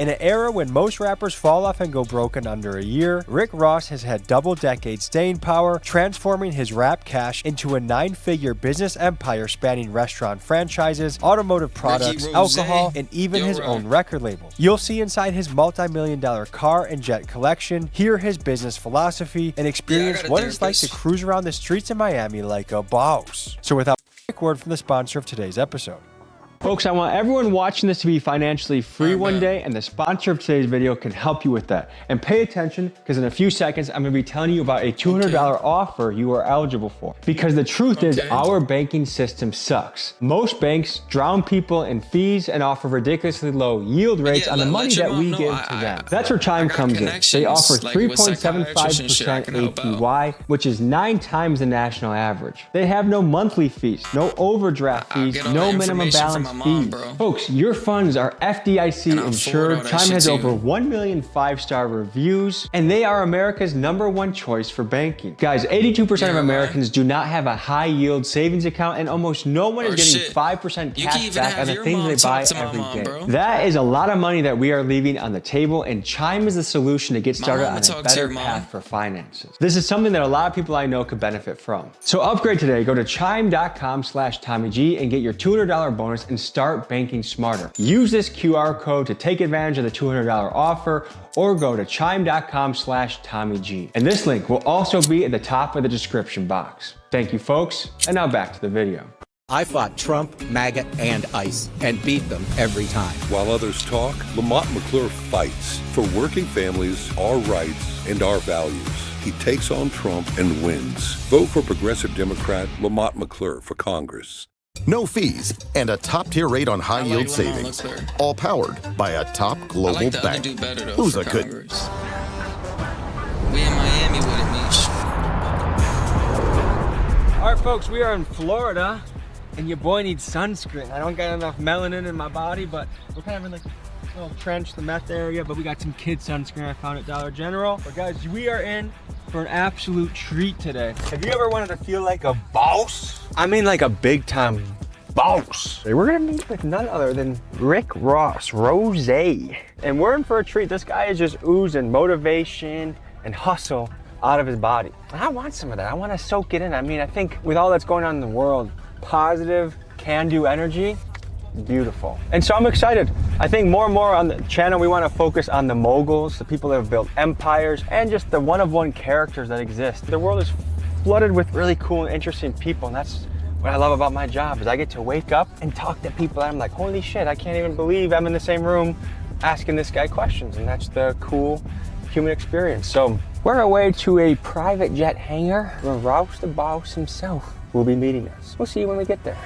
In an era when most rappers fall off and go broke in under a year, Rick Ross has had double-decade staying power, transforming his rap cash into a 9-figure business empire spanning restaurant franchises, automotive products, alcohol, and even his own record label. You'll see inside his multi-million-dollar car and jet collection, hear his business philosophy, and experience what it's like to cruise around the streets of Miami like a boss. So without a quick word from the sponsor of today's episode. Folks, I want everyone watching this to be financially free one day, and the sponsor of today's video can help you with that. And pay attention, because in a few seconds, I'm gonna be telling you about a $200 offer you are eligible for. Because the truth is, our banking system sucks. Most banks drown people in fees and offer ridiculously low yield rates on the money that we give to them. That's where Chime comes in. They offer 3.75% APY, which is 9 times the national average. They have no monthly fees, no overdraft fees, no minimum balance fees. Folks, your funds are FDIC insured. Chime has over 1 million 5-star reviews, and they are America's #1 choice for banking. Guys, 82% of Americans do not have a high yield savings account, and almost no one is getting 5% cash back on the things they buy every day. That is a lot of money that we are leaving on the table, and Chime is the solution to get started on a better path for finances. This is something that a lot of people I know could benefit from. So upgrade today. Go to chime.com/TommyG and get your $200 bonus and start banking smarter. Use this QR code to take advantage of the $200 offer, or go to chime.com/TommyG. And this link will also be at the top of the description box. Thank you, folks, and now back to the video. I fought Trump, MAGA, and ICE and beat them every time. While others talk, Lamont McClure fights for working families, our rights, and our values. He takes on Trump and wins. Vote for Progressive Democrat Lamont McClure for Congress. No fees and a top-tier rate on high-yield savings. All powered by a top global bank. Who's a good... We in Miami with it, Mish. All right, folks, we are in Florida, and your boy needs sunscreen. I don't got enough melanin in my body, but we're kind of in like a little trench, the meth area, but we got some kid sunscreen I found at Dollar General. But guys, we are in for an absolute treat today. Have you ever wanted to feel like a boss? I mean like a big time boss. We're gonna meet with none other than Rick Ross, Rose. And we're in for a treat. This guy is just oozing motivation and hustle out of his body. And I want some of that. I want to soak it in. I mean, I think with all that's going on in the world, positive, can-do energy, beautiful. And so I'm excited. I think more and more on the channel, we want to focus on the moguls, the people that have built empires, and just the one-of-one characters that exist. The world is flooded with really cool and interesting people, and that's what I love about my job, is I get to wake up and talk to people and I'm like, holy shit, I can't even believe I'm in the same room asking this guy questions, and that's the cool human experience. So we're away to a private jet hangar where Ross the boss himself will be meeting us. We'll see you when we get there.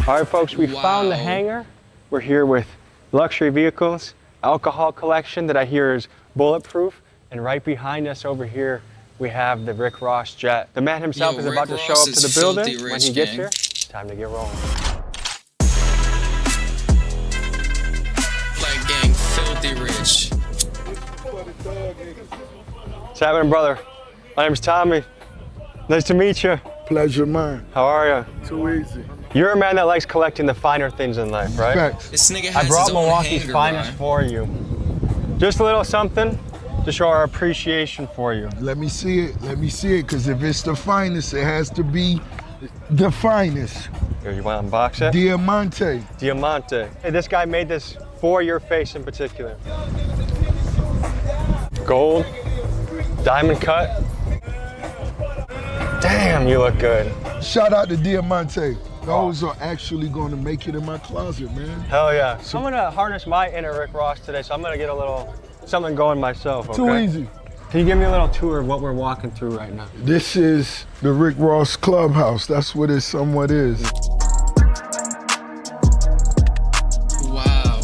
All right, folks, we found the hangar. We're here with luxury vehicles, alcohol collection that I hear is bulletproof. And right behind us over here, we have the Rick Ross jet. The man himself is about to show up to the building. When he gets here, it's time to get rolling. Flag gang, filthy rich. What's happening, brother? My name's Tommy. Nice to meet you. Pleasure mine. How are you? Too easy. You're a man that likes collecting the finer things in life, right? Facts. This nigga has I brought his own Milwaukee's hanger, finest Ryan. for you. Just a little something to show our appreciation for you. Let me see it. Let me see it. Because if it's the finest, it has to be the finest. Here, you want to unbox it? Diamante. Diamante. Hey, this guy made this for your face in particular. Gold, diamond cut. Damn, you look good. Shout out to Diamante. Those are actually going to make it in my closet, man. Hell yeah. So I'm gonna harness my inner Rick Ross today, so I'm gonna get a little something going myself, okay? Too easy. Can you give me a little tour of what we're walking through right now? This is the Rick Ross Clubhouse. That's what it somewhat is. Wow.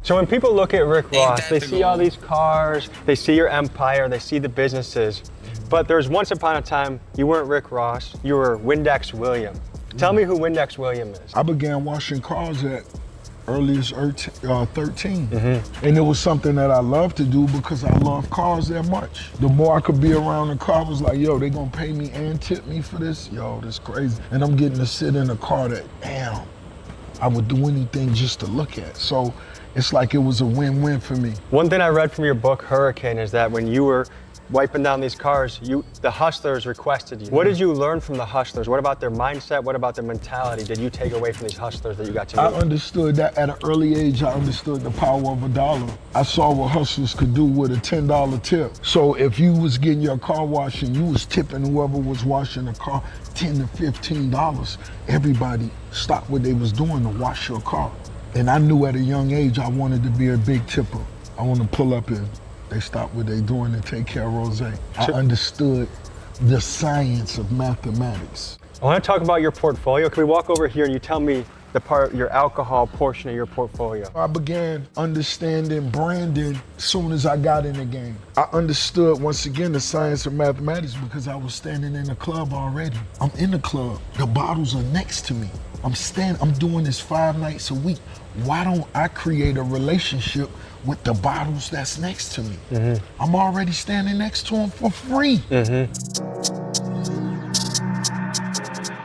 So when people look at Rick Ross, that they the see all goal? these cars, they see your empire, they see the businesses. But there's once upon a time, you weren't Rick Ross, you were Windex William. Tell me who Windex William is. I began washing cars at early as 13. And it was something that I loved to do because I love cars that much. The more I could be around the car, I was like, yo, they gonna pay me and tip me for this? Yo, this crazy. And I'm getting to sit in a car that, damn, I would do anything just to look at. So it's like it was a win-win for me. One thing I read from your book, Hurricane, is that when you were wiping down these cars, the hustlers requested you. What did you learn from the hustlers? What about their mindset? What about their mentality did you take away from these hustlers that you got to meet? I understood that at an early age. I understood the power of $1. I saw what hustlers could do with a $10 tip. So if you was getting your car washed and you was tipping whoever was washing the car $10 to $15, everybody stopped what they was doing to wash your car. And I knew at a young age I wanted to be a big tipper. I want to pull up and they stop what they're doing and take care of Rose. I understood the science of mathematics. I want to talk about your portfolio. Can we walk over here and you tell me your alcohol portion of your portfolio? I began understanding branding as soon as I got in the game. I understood, once again, the science of mathematics because I was standing in the club already. I'm in the club. The bottles are next to me. I'm doing this 5 nights a week. Why don't I create a relationship with the bottles that's next to me? I'm already standing next to them for free.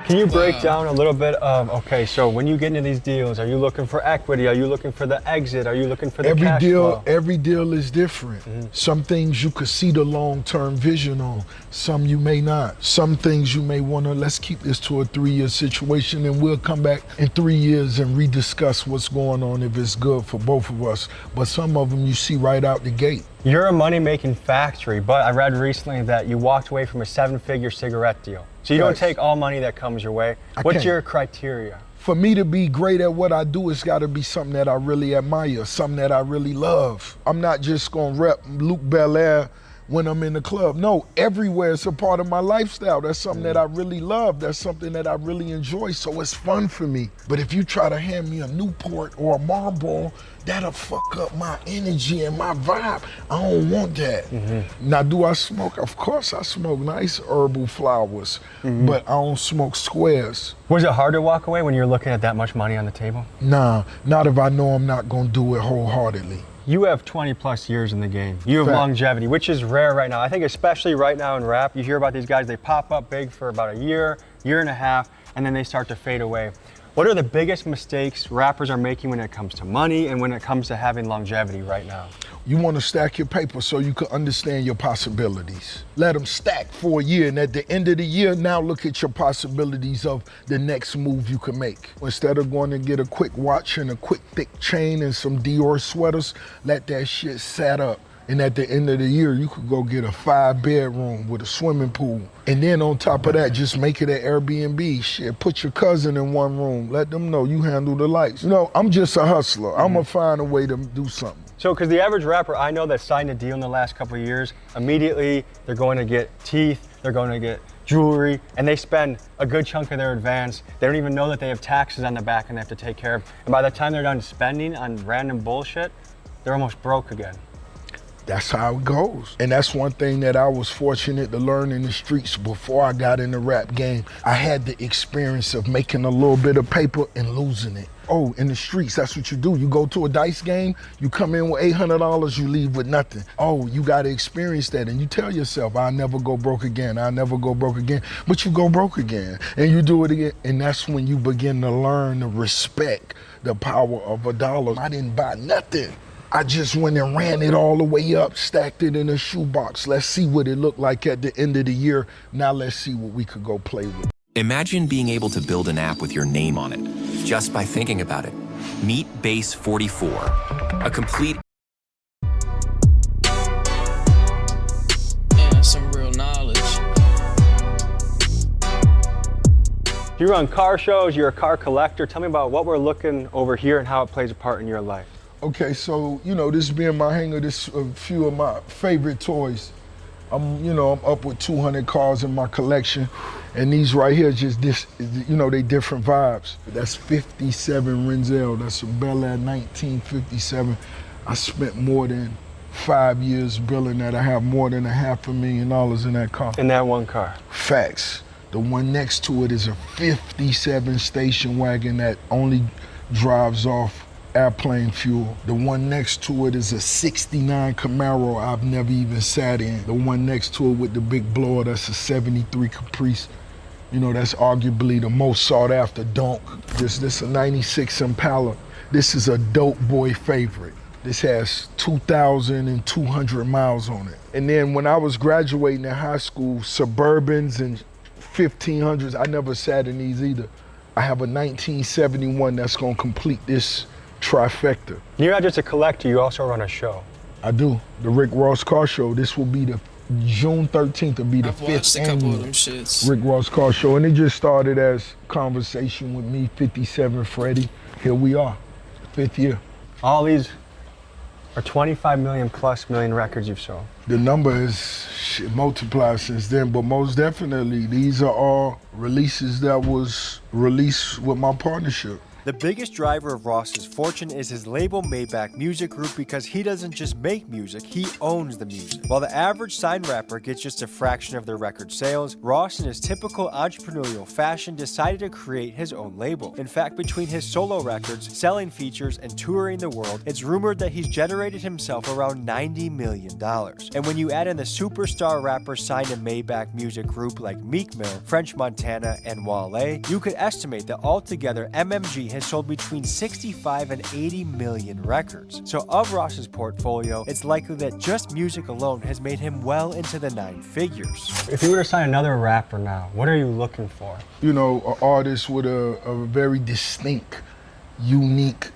Can you break down a little bit of, okay, so when you get into these deals, are you looking for equity? Are you looking for the exit? Are you looking for the cash flow? Every deal is different. Some things you could see the long-term vision on. Some you may not. Some things you may want to, let's keep this to a 3-year situation and we'll come back in 3 years and rediscuss what's going on if it's good for both of us. But some of them you see right out the gate. You're a money-making factory, but I read recently that you walked away from a 7-figure cigarette deal. So you don't take all money that comes your way. What's your criteria? For me to be great at what I do, it's got to be something that I really admire, something that I really love. I'm not just going to rep Luke Belaire when I'm in the club. No, everywhere it's a part of my lifestyle. That's something that I really love. That's something that I really enjoy, so it's fun for me. But if you try to hand me a Newport or a Marlboro, that'll fuck up my energy and my vibe. I don't want that. Now, do I smoke? Of course I smoke nice herbal flowers, but I don't smoke squares. Was it hard to walk away when you're looking at that much money on the table? Nah, not if I know I'm not gonna do it wholeheartedly. You have 20 plus years in the game. You have longevity, which is rare right now. I think especially right now in rap, you hear about these guys, they pop up big for about a year and a half, and then they start to fade away. What are the biggest mistakes rappers are making when it comes to money and when it comes to having longevity right now? You want to stack your paper so you can understand your possibilities. Let them stack for a year, and at the end of the year, now look at your possibilities of the next move you can make. Instead of going to get a quick watch and a quick thick chain and some Dior sweaters, let that shit set up. And at the end of the year, you could go get a 5-bedroom with a swimming pool. And then on top of that, just make it an Airbnb. Shit, put your cousin in one room. Let them know you handle the lights. You know, I'm just a hustler. I'm gonna find a way to do something. So, because the average rapper I know that signed a deal in the last couple of years, immediately they're going to get teeth, they're going to get jewelry, and they spend a good chunk of their advance. They don't even know that they have taxes on the back and they have to take care of. And by the time they're done spending on random bullshit, they're almost broke again. That's how it goes. And that's one thing that I was fortunate to learn in the streets before I got in the rap game. I had the experience of making a little bit of paper and losing it. Oh, in the streets, that's what you do. You go to a dice game, you come in with $800, you leave with nothing. Oh, you gotta experience that. And you tell yourself, I'll never go broke again, I'll never go broke again. But you go broke again, and you do it again. And that's when you begin to learn to respect the power of $1. I didn't buy nothing. I just went and ran it all the way up, stacked it in a shoebox. Let's see what it looked like at the end of the year. Now let's see what we could go play with. Imagine being able to build an app with your name on it, just by thinking about it. Meet Base 44, a complete... Yeah, some real knowledge. You run car shows, you're a car collector. Tell me about what we're looking over here and how it plays a part in your life. Okay, so, you know, this being my hangar, this a few of my favorite toys. I'm up with 200 cars in my collection, and these right here, just this, you know, they different vibes. That's 57 Renzel, that's a Bel Air 1957. I spent more than 5 years building that. I have more than $500,000 in that car. In that one car? Facts. The one next to it is a 57 station wagon that only drives off airplane fuel. The one next to it is a 69 Camaro I've never even sat in. The one next to it with the big blower, that's a 73 Caprice. You know, that's arguably the most sought after donk. This is a 96 Impala. This is a dope boy favorite. This has 2,200 miles on it. And then when I was graduating in high school, Suburbans and 1500s, I never sat in these either. I have a 1971 that's gonna complete this trifecta. You're not just a collector, you also run a show. I do. The Rick Ross Car Show. This will be the June 13th will be the I've watched 5th a couple annual of them shits. Rick Ross Car Show. And it just started as conversation with me, 57 Freddie. Here we are, 5th year. All these are 25 million plus million records you've sold. The number has multiplied since then, but most definitely, these are all releases that was released with my partnership. The biggest driver of Ross's fortune is his label Maybach Music Group because he doesn't just make music, he owns the music. While the average signed rapper gets just a fraction of their record sales, Ross in his typical entrepreneurial fashion decided to create his own label. In fact, between his solo records, selling features, and touring the world, it's rumored that he's generated himself around $90 million. And when you add in the superstar rappers signed to Maybach Music Group like Meek Mill, French Montana, and Wale, you could estimate that altogether MMG has sold between 65 and 80 million records. So of Ross's portfolio, it's likely that just music alone has made him well into the 9 figures. If you were to sign another rapper now, what are you looking for? You know, an artist with a very distinct, unique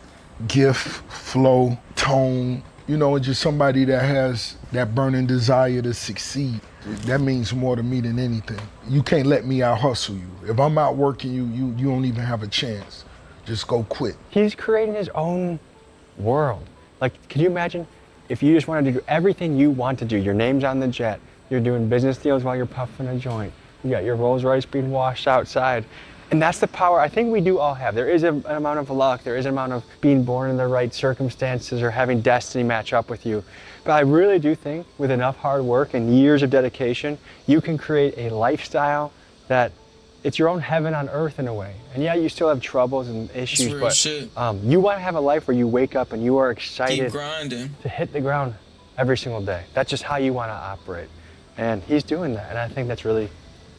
gift, flow, tone, you know, and just somebody that has that burning desire to succeed. That means more to me than anything. You can't let me out hustle you. If I'm out working you, you don't even have a chance. Just go quit. He's creating his own world. Like, can you imagine if you just wanted to do everything you want to do? Your name's on the jet, you're doing business deals while you're puffing a joint, you got your Rolls Royce being washed outside. And that's the power I think we do all have. There is an amount of luck, there is an amount of being born in the right circumstances or having destiny match up with you. But I really do think with enough hard work and years of dedication, you can create a lifestyle that it's your own heaven on earth in a way. And yeah, you still have troubles and issues, but you want to have a life where you wake up and you are excited to hit the ground every single day. That's just how you want to operate. And he's doing that, and I think that's really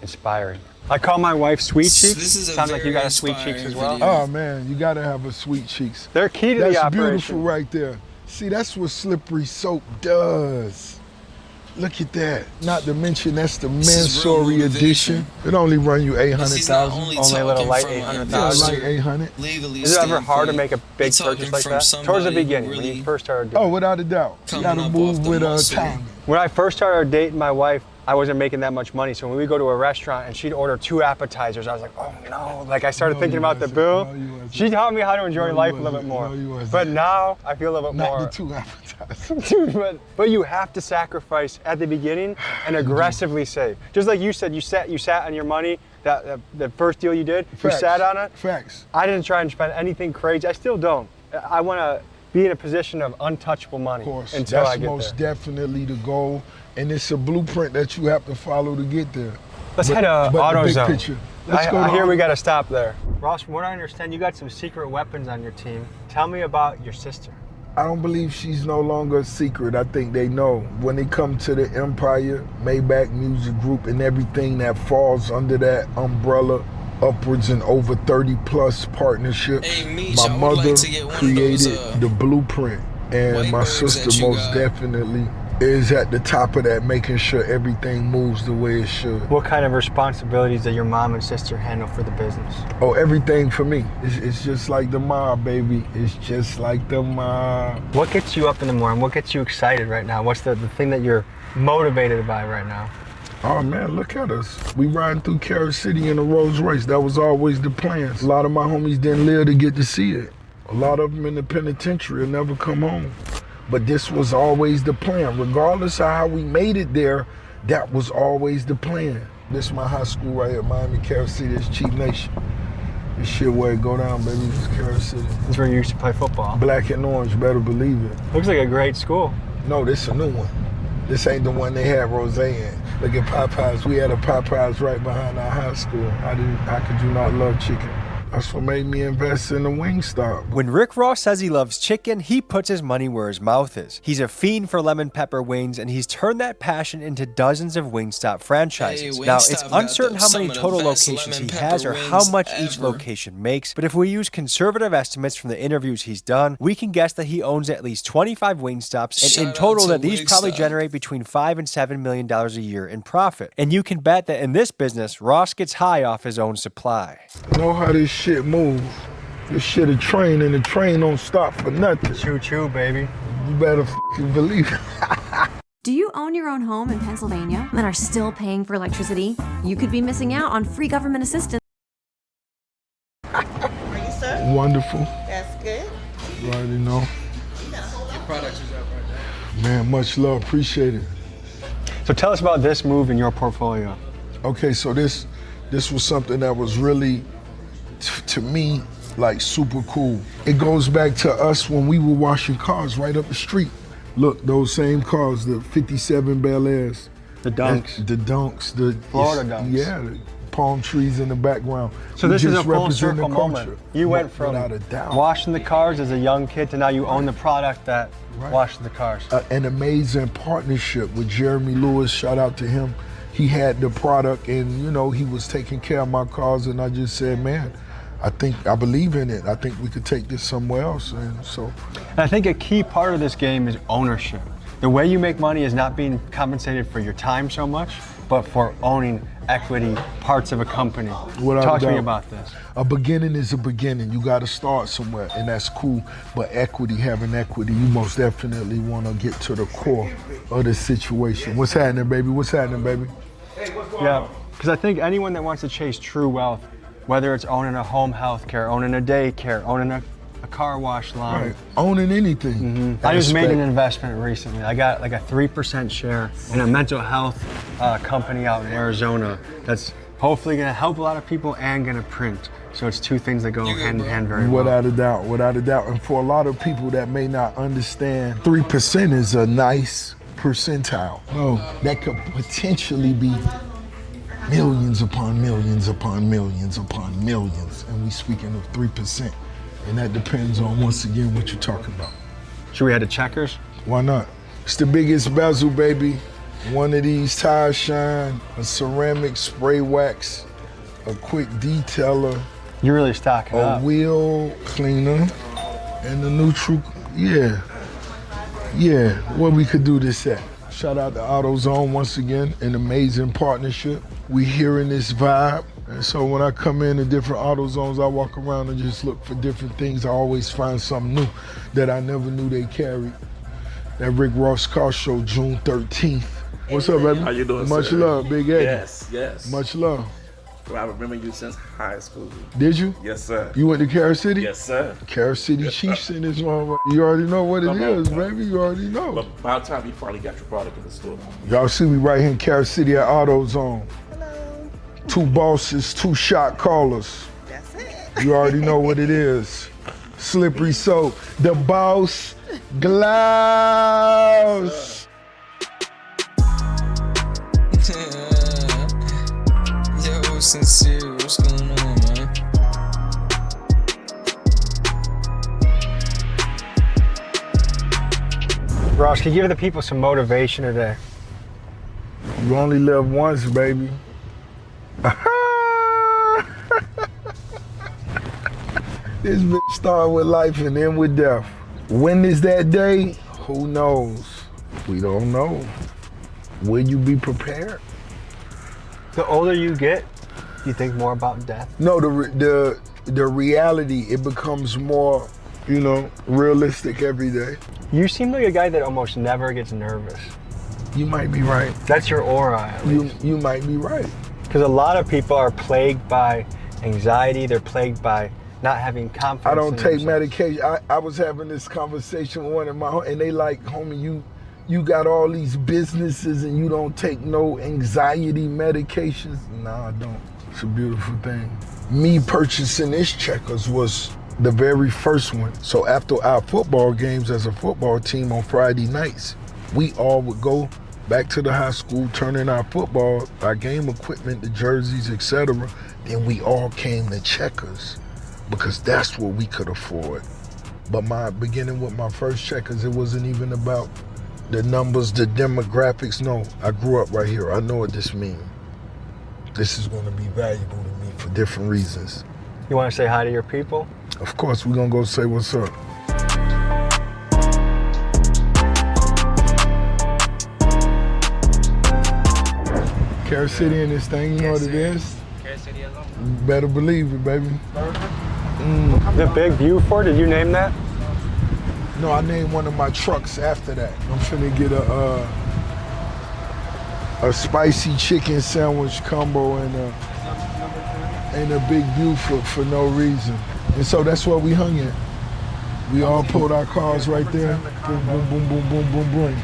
inspiring. I call my wife Sweet Cheeks. This is a Sounds like you got a Sweet Cheeks as well. video. Oh man, you gotta have a Sweet Cheeks. They're key to the That's operation. beautiful right there. See, that's what Slippery Soap does. Look at that. Not to mention that's the Mansory edition. It only run you 800,000. Only a little light, from 800,000. Yeah, like 800. legally Is it ever hard to standpoint. make a big You're talking purchase like from that? Towards the somebody beginning, when really you first started doing Oh, it. without a doubt. You coming gotta up move off the with muscle. time. When I first started dating my wife, I wasn't making that much money. So when we go to a restaurant and she'd order 2 appetizers, I was like, oh no. Like I started No, thinking you about the wasn't. bill. No, you wasn't. She taught me how to enjoy No, you life a little bit wasn't. more. No, you wasn't. But now I feel a little bit Not more. the 2 appetizers. Dude, but you have to sacrifice at the beginning and aggressively save. Just like you said, you sat on your money. The first deal you did, Facts. you sat on it. Facts. I didn't try and spend anything crazy. I still don't. I want to be in a position of untouchable money Of course. until That's I get most there. definitely the goal. And it's a blueprint that you have to follow to get there. Let's But- head to but the big AutoZone. picture. Let's go I to hear we Auto- got to stop there. Ross, from what I understand, you got some secret weapons on your team. Tell me about your sister. I don't believe she's no longer a secret. I think they know. When it comes to the Empire, Maybach Music Group, and everything that falls under that umbrella, upwards and over 30 plus partnerships, Hey, Meech, my I would mother like to get one of created those, the blueprint. And white my birds sister that you most got. definitely is at the top of that, making sure everything moves the way it should. What kind of responsibilities do your mom and sister handle for the business? Oh, everything for me. It's just like the mob, baby. It's just like the mob. What gets you up in the morning? What gets you excited right now? What's the thing that you're motivated by right now? Oh man, look at us. We riding through Carrot City in a Rolls Royce. That was always the plan. A lot of my homies didn't live to get to see it. A lot of them in the penitentiary will never come home. But this was always the plan. Regardless of how we made it there, that was always the plan. This is my high school right here, Miami, Carrot City. It's Chief Nation. This shit where it go down, baby. This is Carrot City. That's where you used to play football. Black and orange, better believe it. Looks like a great school. No, this a new one. This ain't the one they had Rose in. Look at Popeyes. We had a Popeyes right behind our high school. How could you not love chicken? That's what made me invest in the Wingstop. When Rick Ross says he loves chicken, he puts his money where his mouth is. He's a fiend for lemon pepper wings, and he's turned that passion into dozens of Wingstop franchises. Hey, now, Wingstop it's got uncertain how many some of the total best locations he lemon has or pepper how wings much each ever. location makes, but if we use conservative estimates from the interviews he's done, we can guess that he owns at least 25 Wingstops, and Shout in out total to that these probably Wingstop. generate between $5 and $7 million a year in profit. And you can bet that in this business, Ross gets high off his own supply. Know how this shit move. This shit a train, and the train don't stop for nothing. Choo-choo, baby. You better f***ing believe it. Do you own your own home in Pennsylvania and are still paying for electricity? You could be missing out on free government assistance. Wonderful. That's good. You already know. Your products is up right there. Man, much love. Appreciate it. So tell us about this move in your portfolio. Okay, so this was something that was really, to me, like super cool. It goes back to us when we were washing cars right up the street. Look, those same cars, the 57 Bel Airs. The Dunks. The Dunks. The Florida Dunks. Yeah, the palm trees in the background. So We this is just a full represent the circle moment. culture. You went from Without a doubt. washing the cars as a young kid to now you own the product that washes the cars. An amazing partnership with Jeremy Lewis. Shout out to him. He had the product, and you know, he was taking care of my cars, and I just said, man, I believe in it. I think we could take this somewhere else. And so And I think a key part of this game is ownership. The way you make money is not being compensated for your time so much, but for owning equity parts of a company. Without Talk a to me doubt. about this. A beginning is a beginning. You got to start somewhere, and that's cool. But having equity, you most definitely want to get to the core of the situation. What's happening, baby? What's happening, baby? Yeah, because I think anyone that wants to chase true wealth, whether it's owning a home health care, owning a daycare, owning a car wash line. Right. Owning anything. I just made an Aspect. investment recently. I got like a 3% share in a mental health company out in Arizona that's hopefully gonna help a lot of people and gonna print. So it's two things that go hand in hand very well. Without a doubt, without a doubt. And for a lot of people that may not understand, 3% is a nice percentile. No, that could potentially be millions upon millions upon millions upon millions. And we speaking of 3%. And that depends on, once again, what you're talking about. Should we head to Checkers? Why not? It's the biggest bezel, baby. One of these tire shine, a ceramic spray wax, a quick detailer, You're really stocking a up. wheel cleaner, and the neutral, yeah, where we could do this at. Shout out to AutoZone once again, an amazing partnership. We hearing this vibe, and so when I come into different AutoZones, I walk around and just look for different things. I always find something new that I never knew they carried. That Rick Ross Car Show, June 13th. What's up, baby? How you doing, Much sir? love, Big Eddie. Yes. Much love. Well, I remember you since high school. Did you? Yes, sir. You went to Carol City? Yes, sir. Carol City Chiefs in this one. You already know what it is, baby. You already know. But by the time you finally got your product in the store. Y'all see me right here in Carol City at AutoZone. Hello. 2 bosses, 2 shot callers. That's it. You already know what it is. Slippery soap. The Boss Gloves. Yo, Sincere, what's going on, man? Ross, can you give the people some motivation today? You only live once, baby. This bitch start with life and end with death. When is that day? Who knows? We don't know. Will you be prepared? The older you get, you think more about death? No, the reality, it becomes more, realistic every day. You seem like a guy that almost never gets nervous. You might be right. That's your aura, at least. You might be right. Because a lot of people are plagued by anxiety. They're plagued by not having confidence. I don't in take themselves. medication. I was having this conversation with one of my, and they like, homie, you got all these businesses and you don't take no anxiety medications? No, I don't. It's a beautiful thing. Me purchasing this Checkers was the very first one. So after our football games as a football team on Friday nights, we all would go back to the high school, turn in our football, our game equipment, the jerseys, etc. Then we all came to Checkers because that's what we could afford. But my beginning with my first checkers, it wasn't even about the numbers, the demographics. No, I grew up right here. I know what this means. This is going to be valuable to me for different reasons. You want to say hi to your people? Of course, we're going to go say what's up. Carrot City in this thing, you know what it is? Carrot City alone. You better believe it, baby. The Big Buford, did you name that? No, I named one of my trucks after that. I'm finna get a spicy chicken sandwich combo and a Big Buford for no reason. And so that's where we hung at. We all pulled our cars right there. Boom, boom, boom, boom, boom, boom, boom.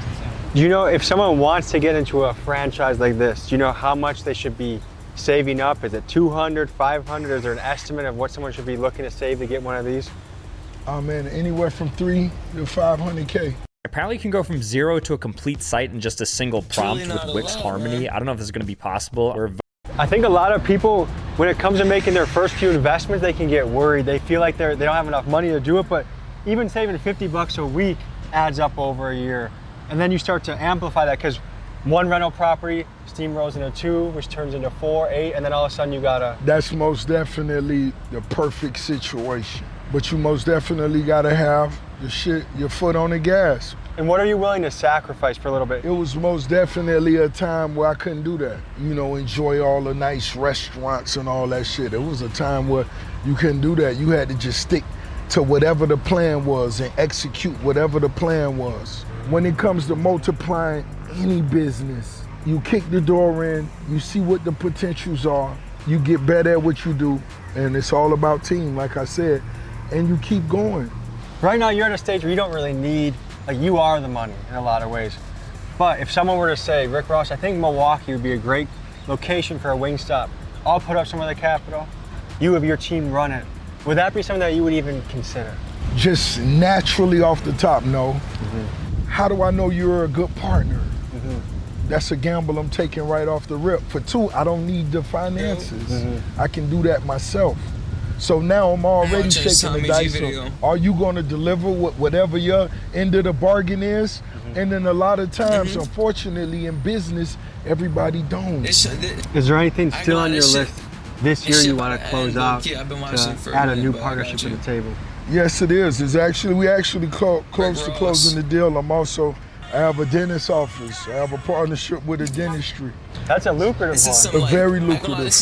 Do you know if someone wants to get into a franchise like this, do you know how much they should be saving up? Is it 200, 500? Is there an estimate of what someone should be looking to save to get one of these? Oh man, anywhere from 3 to 500K. Apparently you can go from 0 to a complete site in just a single prompt with Wix Harmony. I don't know if this is going to be possible. I think a lot of people, when it comes to making their first few investments, they can get worried. They feel like they don't have enough money to do it, but even saving $50 a week adds up over a year. And then you start to amplify that because one rental property steamrolls into 2, which turns into 4, 8, and then all of a sudden you gotta... That's most definitely the perfect situation. But you most definitely gotta have your foot on the gas. And what are you willing to sacrifice for a little bit? It was most definitely a time where I couldn't do that. You know, enjoy all the nice restaurants and all that shit. It was a time where you couldn't do that. You had to just stick to whatever the plan was and execute whatever the plan was. When it comes to multiplying any business, you kick the door in, you see what the potentials are, you get better at what you do, and it's all about team, like I said, and you keep going. Right now you're at a stage where you don't really need, like you are the money in a lot of ways. But if someone were to say, Rick Ross, I think Milwaukee would be a great location for a Wingstop. I'll put up some of the capital, you have your team run it. Would that be something that you would even consider? Just naturally off the top, no. How do I know you're a good partner? That's a gamble I'm taking right off the rip. For 2, I don't need the finances. I can do that myself. So now I'm already taking the dice of, are you gonna deliver whatever your end of the bargain is? And then a lot of times, unfortunately in business, everybody don't. Is there anything still on your list this year you want to close out to add a new partnership to the table? Yes, it is. We actually close to closing the deal. I have a dentist office. I have a partnership with a dentistry. That's a lucrative one. Very lucrative.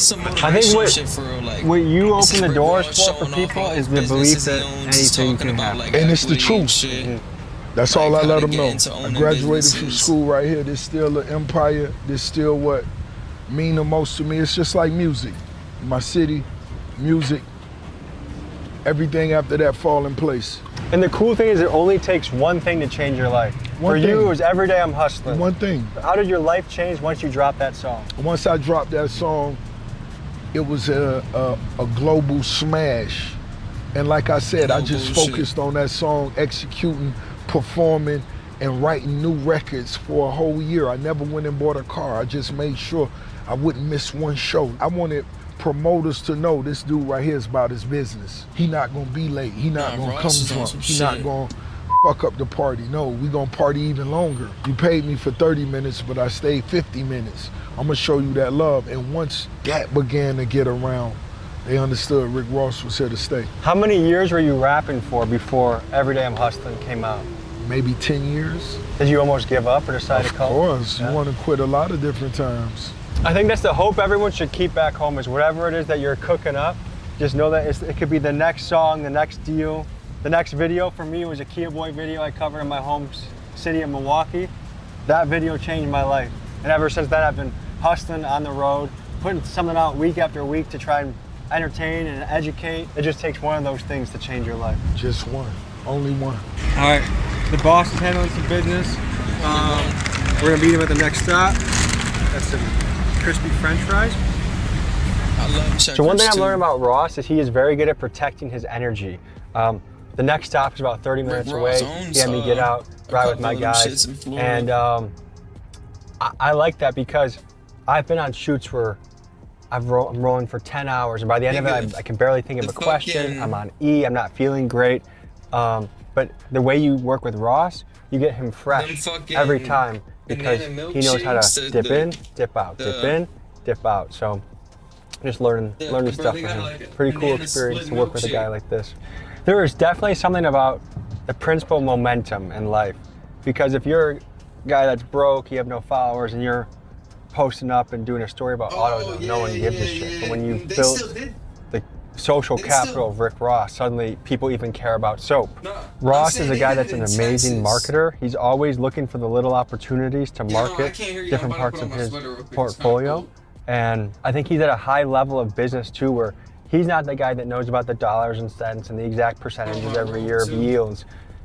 I think what you open the doors for people is the belief that anything can happen. And it's the truth. That's all I let them know. I graduated from school right here. There's still an empire. There's still what mean the most to me. It's just like music. My city, music, everything after that fall in place. And the cool thing is it only takes one thing to change your life. For you, it was Every Day I'm Hustling. One thing. How did your life change once you dropped that song? Once I dropped that song, it was a global smash. And like I said, I just focused on that song, executing, performing, and writing new records for a whole year. I never went and bought a car. I just made sure I wouldn't miss one show. I wanted promoters to know this dude right here is about his business. He not gonna be late. He not gonna come drunk. He not gonna fuck up the party. No, we gonna party even longer. You paid me for 30 minutes, but I stayed 50 minutes. I'm gonna show you that love. And once that began to get around, they understood Rick Ross was here to stay. How many years were you rapping for before Every Day I'm Hustling came out? Maybe 10 years. Did you almost give up or decide to call? Of course, you wanna quit a lot of different times. I think that's the hope everyone should keep back home is whatever it is that you're cooking up, just know that it could be the next song, the next deal, the next video. For me, it was a Kia Boy video I covered in my home city of Milwaukee. That video changed my life. And ever since then, I've been hustling on the road, putting something out week after week to try and entertain and educate. It just takes one of those things to change your life. Just one, only one. All right, the boss is handling some business. We're gonna meet him at the next stop. That's the crispy French fries. So one thing I'm learning about Ross is he is very good at protecting his energy. The next stop is about 30 minutes away. He had me get out, ride with my guys. And I like that because I've been on shoots where I'm rolling for 10 hours, and by the end of it, I can barely think of a question. I'm on E, I'm not feeling great. But the way you work with Ross, you get him fresh every time because he knows how to dip in, dip out, dip in, dip out. So just learning stuff from him. Pretty cool experience to work with a guy like this. There is definitely something about the principle momentum in life, because if you're a guy that's broke, you have no followers, and you're posting up and doing a story about AutoZone, no one gives a shit. But when you build the social capital of Rick Ross, suddenly people even care about soap. Ross is a guy that's an amazing marketer. He's always looking for the little opportunities to market different parts of his portfolio. And I think he's at a high level of business too, where he's not the guy that knows about the dollars and cents and the exact percentages every year of yields.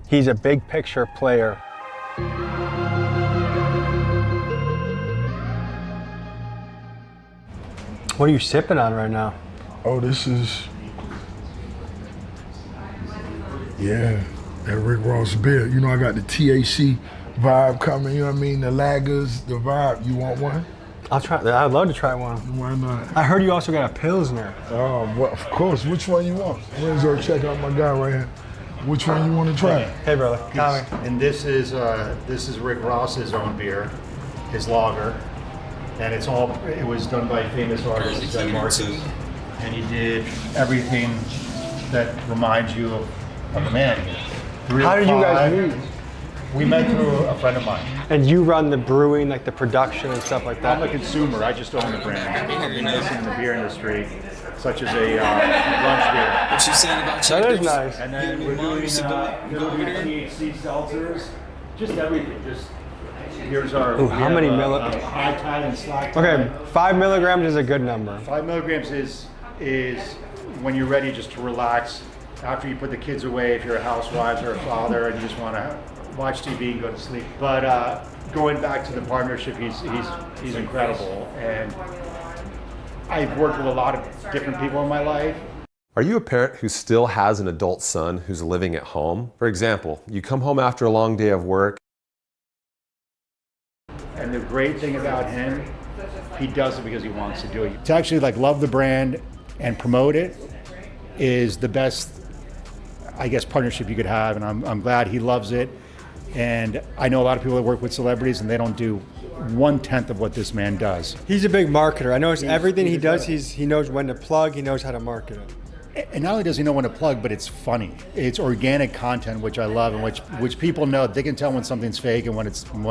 He's a big picture player. What are you sipping on right now? Oh, this is, yeah, that Rick Ross beer. You know, I got the THC vibe coming, you know what I mean? The lagers, the vibe. You want one? I'll try. I'd love to try one. Why not? I heard you also got a Pilsner. Oh, well, of course. Which one you want? Renzo, check out my guy right here. Which one you want to try? Hey, brother. Tommy. And this is Rick Ross's own beer, his lager. And it was done by famous artist Ed Marcus. And he did everything that reminds you of a man. How did you guys meet? We met through a friend of mine. And you run the brewing, like the production and stuff like that? I'm a consumer. I just own the brand. I've been in the beer industry, such as a lunch beer. What you saying about that is nice. And then we're doing THC seltzers, just everything. Here's our. Ooh, how many milligrams? High tide and slack Okay, tide. 5 milligrams is a good number. 5 milligrams is when you're ready just to relax after you put the kids away. If you're a housewife or a father and you just want to watch TV and go to sleep. But going back to the partnership, he's incredible, and I've worked with a lot of different people in my life. Are you a parent who still has an adult son who's living at home? For example, you come home after a long day of work. And the great thing about him, he does it because he wants to do it. To actually love the brand and promote it is the best, I guess, partnership you could have, and I'm glad he loves it. And I know a lot of people that work with celebrities and they don't do 1/10 of what this man does. He's a big marketer. I notice everything he does, he knows when to plug, he knows how to market it. And not only does he know when to plug, but it's funny. It's organic content, which I love, and which people know. They can tell when something's fake and when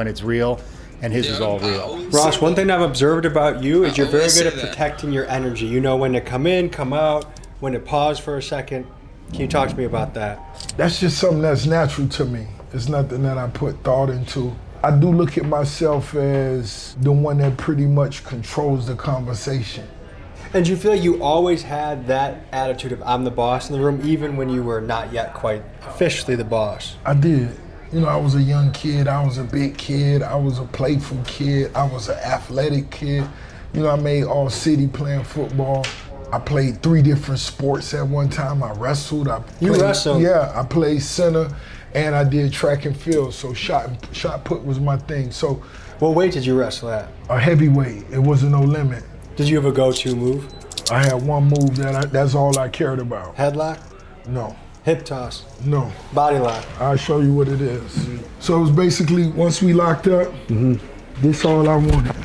it's real, and his is all real. Ross, one thing I've observed about you is you're very good at protecting your energy. You know when to come in, come out, when to pause for a second. Can you talk to me about that? That's just something that's natural to me. It's nothing that I put thought into. I do look at myself as the one that pretty much controls the conversation. And do you feel like you always had that attitude of I'm the boss in the room, even when you were not yet quite officially the boss? I did. You know, I was a young kid, I was a big kid, I was a playful kid, I was an athletic kid. You know, I made all city playing football. I played 3 different sports at one time. I wrestled. You wrestled? Yeah, I played center and I did track and field. So shot put was my thing. So, what weight did you wrestle at? A heavyweight. It wasn't no limit. Did you have a go-to move? I had one move that's all I cared about. Headlock? No. Hip toss? No. Body lock? I'll show you what it is. So it was basically, once we locked up, this all I wanted.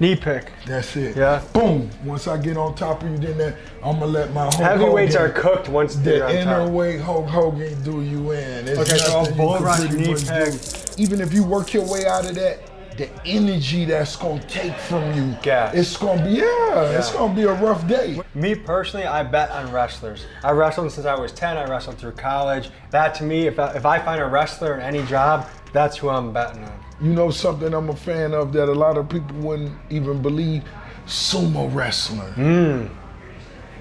Knee pick. That's it. Yeah. Boom. Once I get on top of you, then I'm gonna let my Hulk Heavyweights Hogan, are cooked once they're on top. The inner weight Hulk Hogan do you in. It's okay, so I'll bull rush knee pick. Even if you work your way out of that, the energy that's gonna take from you, it's gonna be, it's gonna be a rough day. Me personally, I bet on wrestlers. I wrestled since I was 10, I wrestled through college. That to me, if I find a wrestler in any job, that's who I'm betting on. You know something I'm a fan of that a lot of people wouldn't even believe? Sumo wrestling.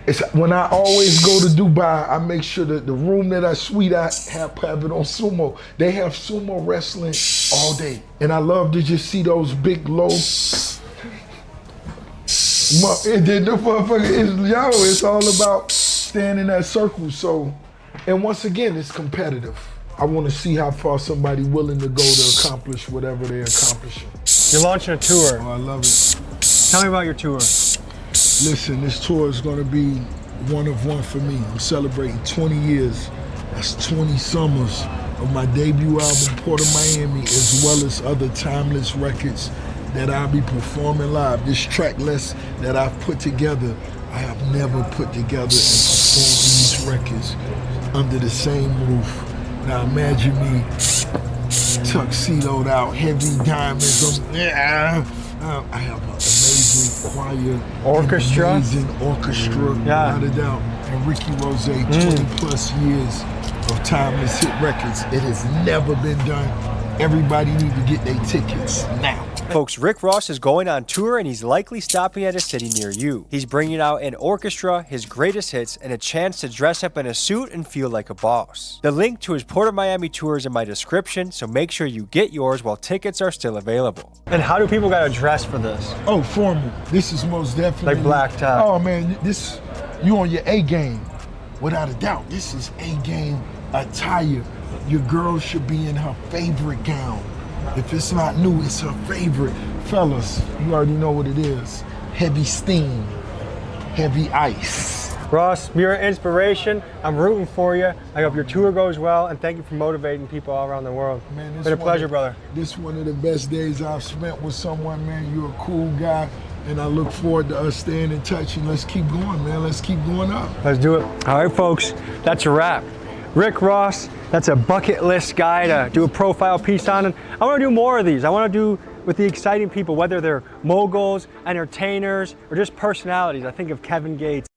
It's when I always go to Dubai, I make sure that the room that I suite I have it on sumo. They have sumo wrestling all day. And I love to just see those big low. It's all about staying in that circle. So, and once again, it's competitive. I want to see how far somebody willing to go to accomplish whatever they're accomplishing. You're launching a tour. Oh, I love it. Tell me about your tour. Listen, this tour is gonna be one of one for me. I'm celebrating 20 years. That's 20 summers of my debut album, Port of Miami, as well as other timeless records that I'll be performing live. This track list that I've put together, I have never put together and performed these records under the same roof. Now imagine me tuxedoed out, heavy diamonds. I have an amazing choir, orchestra, amazing orchestra, without a doubt. And Ricky Rose, 20 plus years of timeless hit records. It has never been done. Everybody need to get their tickets now. Folks, Rick Ross is going on tour and he's likely stopping at a city near you. He's bringing out an orchestra, his greatest hits, and a chance to dress up in a suit and feel like a boss. The link to his Port of Miami tour is in my description, so make sure you get yours while tickets are still available. And how do people gotta dress for this? Oh, formal. This is most definitely like black tie. Oh man, this you on your A game, without a doubt. This is A game attire. Your girl should be in her favorite gown. If it's not new, it's her favorite. Fellas, you already know what it is. Heavy steam, heavy ice. Ross, you're an inspiration. I'm rooting for you. I hope your tour goes well, and thank you for motivating people all around the world. Man, it's been a pleasure, brother. This is one of the best days I've spent with someone, man. You're a cool guy, and I look forward to us staying in touch, and let's keep going, man. Let's keep going up. Let's do it. All right, folks, that's a wrap. Rick Ross, that's a bucket list guy to do a profile piece on, and I want to do more of these. I want to do with the exciting people, whether they're moguls, entertainers, or just personalities. I think of Kevin Gates,